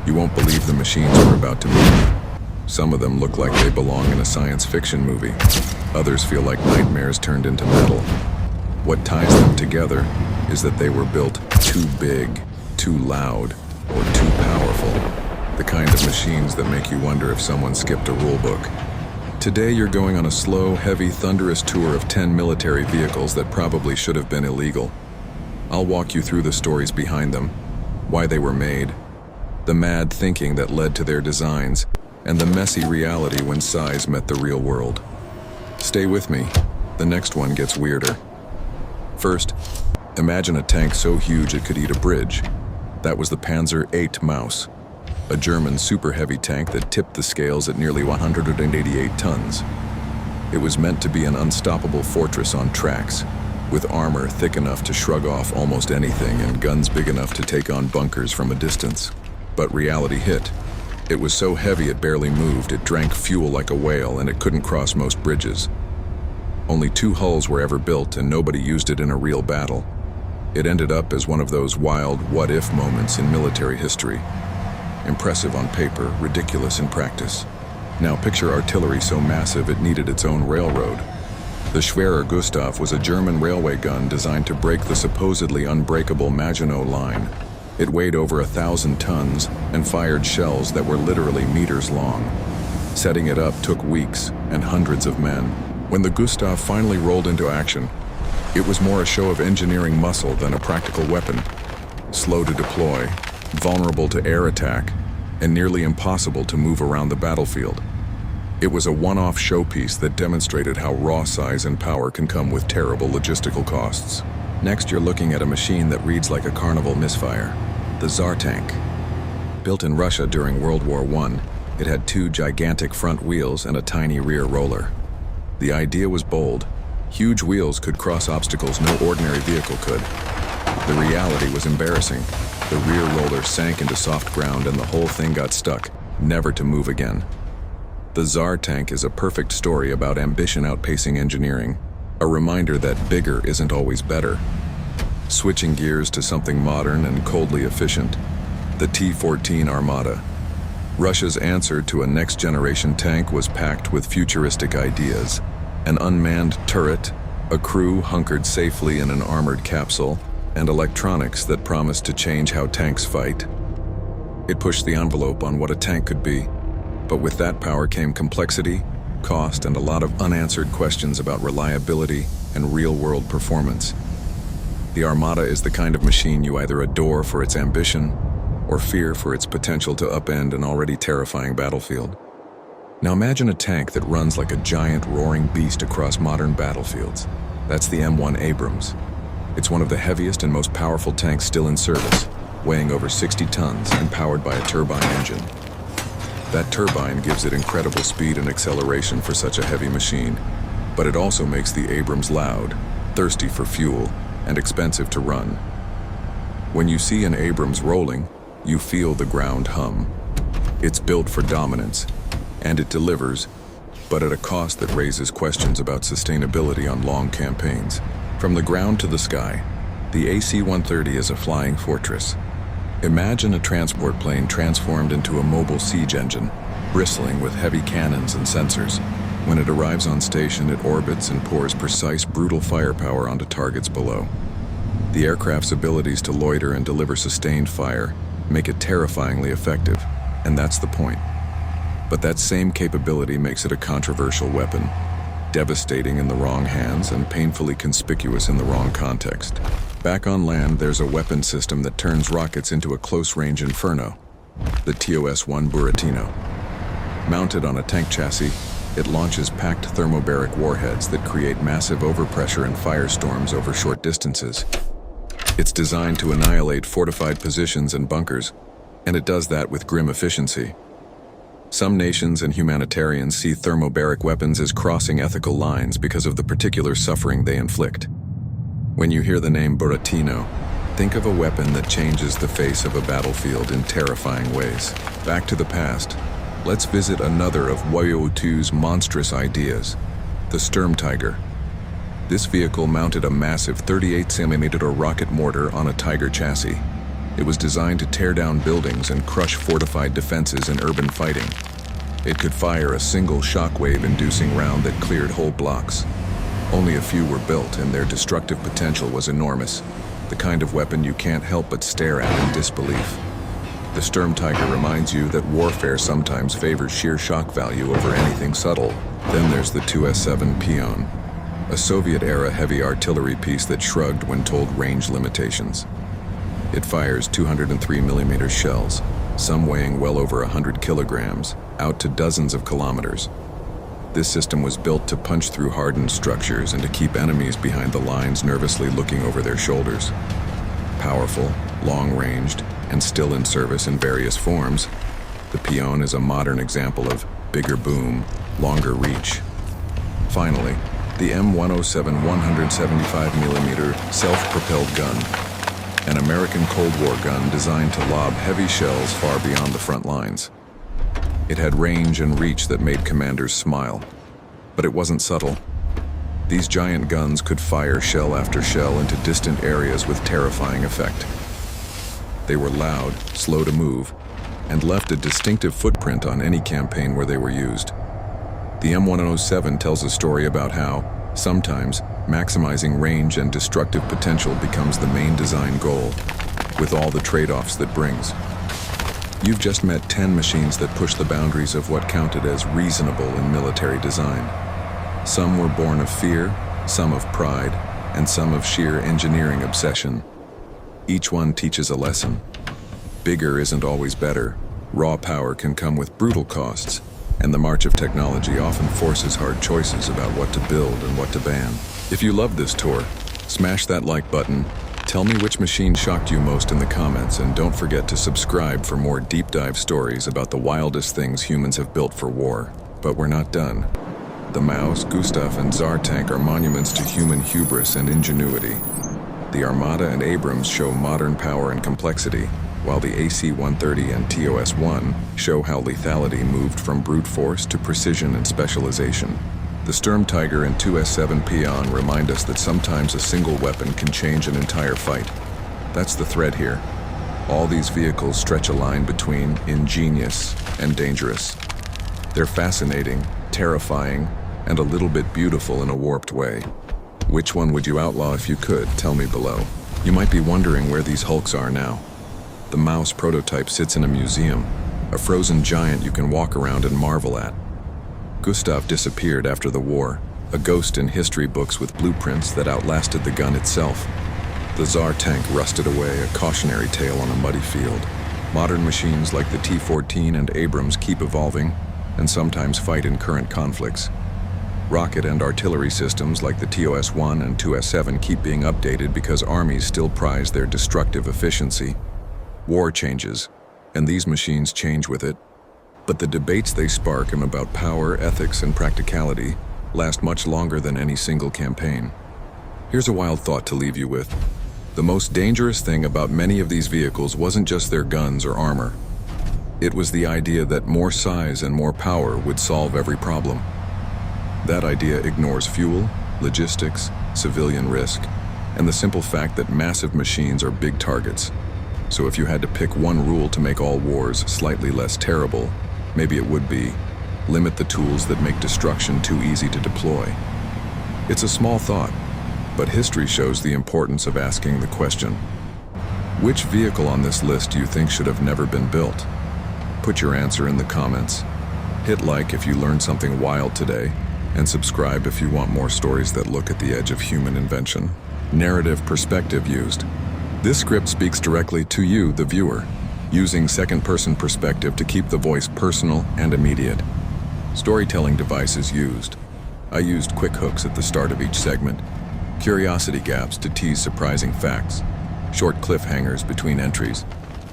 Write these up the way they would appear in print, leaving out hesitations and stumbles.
You won't believe the machines we're about to meet. Some of them look like they belong in a science fiction movie. Others feel like nightmares turned into metal. What ties them together is that they were built too big, too loud, or too powerful. The kind of machines that make you wonder if someone skipped a rule book. Today you're going on a slow, heavy, thunderous tour of 10 military vehicles that probably should have been illegal. I'll walk you through the stories behind them, why they were made, the mad thinking that led to their designs, and the messy reality when size met the real world. Stay with me, the next one gets weirder. First, imagine a tank so huge it could eat a bridge. That was the Panzer VIII Maus, a German super-heavy tank that tipped the scales at nearly 188 tons. It was meant to be an unstoppable fortress on tracks, with armor thick enough to shrug off almost anything and guns big enough to take on bunkers from a distance. But reality hit. It was so heavy it barely moved, it drank fuel like a whale, and it couldn't cross most bridges. Only 2 hulls were ever built, and nobody used it in a real battle. It ended up as one of those wild what-if moments in military history. Impressive on paper, ridiculous in practice. Now picture artillery so massive it needed its own railroad. The Schwerer Gustav was a German railway gun designed to break the supposedly unbreakable Maginot Line. It weighed over 1,000 tons and fired shells that were literally meters long. Setting it up took weeks and hundreds of men. When the Gustav finally rolled into action, it was more a show of engineering muscle than a practical weapon. Slow to deploy, vulnerable to air attack, and nearly impossible to move around the battlefield. It was a one-off showpiece that demonstrated how raw size and power can come with terrible logistical costs. Next, you're looking at a machine that reads like a carnival misfire, the Tsar tank. Built in Russia during World War I, it had 2 gigantic front wheels and a tiny rear roller. The idea was bold. Huge wheels could cross obstacles no ordinary vehicle could. The reality was embarrassing. The rear roller sank into soft ground and the whole thing got stuck, never to move again. The Tsar tank is a perfect story about ambition outpacing engineering, a reminder that bigger isn't always better. Switching gears to something modern and coldly efficient, the T-14 Armata. Russia's answer to a next-generation tank was packed with futuristic ideas. An unmanned turret, a crew hunkered safely in an armored capsule, and electronics that promised to change how tanks fight. It pushed the envelope on what a tank could be, but with that power came complexity, cost, and a lot of unanswered questions about reliability and real-world performance. The Armata is the kind of machine you either adore for its ambition or fear for its potential to upend an already terrifying battlefield. Now imagine a tank that runs like a giant roaring beast across modern battlefields. That's the M1 Abrams. It's one of the heaviest and most powerful tanks still in service, weighing over 60 tons and powered by a turbine engine. That turbine gives it incredible speed and acceleration for such a heavy machine, but it also makes the Abrams loud, thirsty for fuel, and expensive to run. When you see an Abrams rolling, you feel the ground hum. It's built for dominance, and it delivers, but at a cost that raises questions about sustainability on long campaigns. From the ground to the sky, the AC-130 is a flying fortress. Imagine a transport plane transformed into a mobile siege engine, bristling with heavy cannons and sensors. When it arrives on station, it orbits and pours precise, brutal firepower onto targets below. The aircraft's abilities to loiter and deliver sustained fire make it terrifyingly effective, and that's the point. But that same capability makes it a controversial weapon, devastating in the wrong hands and painfully conspicuous in the wrong context. Back on land, there's a weapon system that turns rockets into a close-range inferno, the TOS-1 Buratino. Mounted on a tank chassis, it launches packed thermobaric warheads that create massive overpressure and firestorms over short distances. It's designed to annihilate fortified positions and bunkers, and it does that with grim efficiency. Some nations and humanitarians see thermobaric weapons as crossing ethical lines because of the particular suffering they inflict. When you hear the name Buratino, think of a weapon that changes the face of a battlefield in terrifying ways. Back to the past, let's visit another of World War II's monstrous ideas, the Sturmtiger. This vehicle mounted a massive 38mm rocket mortar on a Tiger chassis. It was designed to tear down buildings and crush fortified defenses in urban fighting. It could fire a single shockwave-inducing round that cleared whole blocks. Only a few were built, and their destructive potential was enormous, the kind of weapon you can't help but stare at in disbelief. The Sturmtiger reminds you that warfare sometimes favors sheer shock value over anything subtle. Then there's the 2S7 Peon, a Soviet-era heavy artillery piece that shrugged when told range limitations. It fires 203mm shells, some weighing well over 100 kilograms, out to dozens of kilometers. This system was built to punch through hardened structures and to keep enemies behind the lines nervously looking over their shoulders. Powerful, long-ranged, and still in service in various forms, the Peon is a modern example of bigger boom, longer reach. Finally, the M107 175mm self-propelled gun, an American Cold War gun designed to lob heavy shells far beyond the front lines. It had range and reach that made commanders smile, but it wasn't subtle. These giant guns could fire shell after shell into distant areas with terrifying effect. They were loud, slow to move, and left a distinctive footprint on any campaign where they were used. The M107 tells a story about how, sometimes, maximizing range and destructive potential becomes the main design goal, with all the trade-offs that brings. You've just met 10 machines that push the boundaries of what counted as reasonable in military design. Some were born of fear, some of pride, and some of sheer engineering obsession. Each one teaches a lesson. Bigger isn't always better. Raw power can come with brutal costs, and the march of technology often forces hard choices about what to build and what to ban. If you loved this tour, smash that like button, tell me which machine shocked you most in the comments, and don't forget to subscribe for more deep dive stories about the wildest things humans have built for war. But we're not done. The Maus, Gustav, and Tsar tank are monuments to human hubris and ingenuity. The Armada and Abrams show modern power and complexity, while the AC-130 and TOS-1 show how lethality moved from brute force to precision and specialization. The Sturmtiger and 2S7 Peon remind us that sometimes a single weapon can change an entire fight. That's the thread here. All these vehicles stretch a line between ingenious and dangerous. They're fascinating, terrifying, and a little bit beautiful in a warped way. Which one would you outlaw if you could? Tell me below. You might be wondering where these hulks are now. The Maus prototype sits in a museum, a frozen giant you can walk around and marvel at. Gustav disappeared after the war, a ghost in history books with blueprints that outlasted the gun itself. The Tsar tank rusted away, a cautionary tale on a muddy field. Modern machines like the T-14 and Abrams keep evolving, and sometimes fight in current conflicts. Rocket and artillery systems like the TOS-1 and 2S-7 keep being updated because armies still prize their destructive efficiency. War changes, and these machines change with it. But the debates they spark about power, ethics, and practicality last much longer than any single campaign. Here's a wild thought to leave you with. The most dangerous thing about many of these vehicles wasn't just their guns or armor. It was the idea that more size and more power would solve every problem. That idea ignores fuel, logistics, civilian risk, and the simple fact that massive machines are big targets. So if you had to pick one rule to make all wars slightly less terrible, maybe it would be, limit the tools that make destruction too easy to deploy. It's a small thought, but history shows the importance of asking the question. Which vehicle on this list do you think should have never been built? Put your answer in the comments. Hit like if you learned something wild today, and subscribe if you want more stories that look at the edge of human invention. Narrative perspective used. This script speaks directly to you, the viewer, using second-person perspective to keep the voice personal and immediate. Storytelling devices used. I used quick hooks at the start of each segment, curiosity gaps to tease surprising facts, short cliffhangers between entries.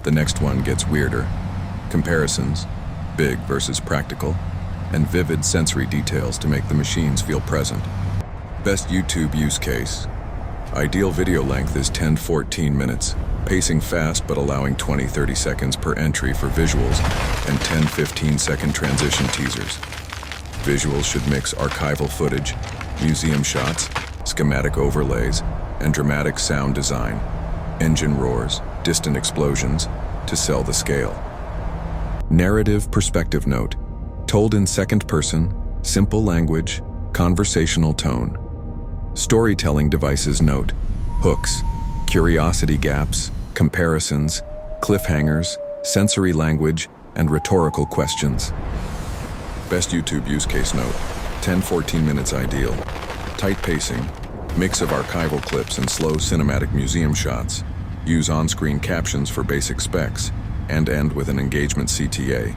The next one gets weirder. Comparisons, big versus practical, and vivid sensory details to make the machines feel present. Best YouTube use case. Ideal video length is 10-14 minutes, pacing fast but allowing 20-30 seconds per entry for visuals and 10-15 second transition teasers. Visuals should mix archival footage, museum shots, schematic overlays, and dramatic sound design. Engine roars, distant explosions, to sell the scale. Narrative perspective note, told in second person, simple language, conversational tone. Storytelling devices note, hooks, curiosity gaps, comparisons, cliffhangers, sensory language, and rhetorical questions. Best YouTube use case note, 10-14 minutes ideal. Tight pacing, mix of archival clips and slow cinematic museum shots. Use on-screen captions for basic specs, and end with an engagement CTA.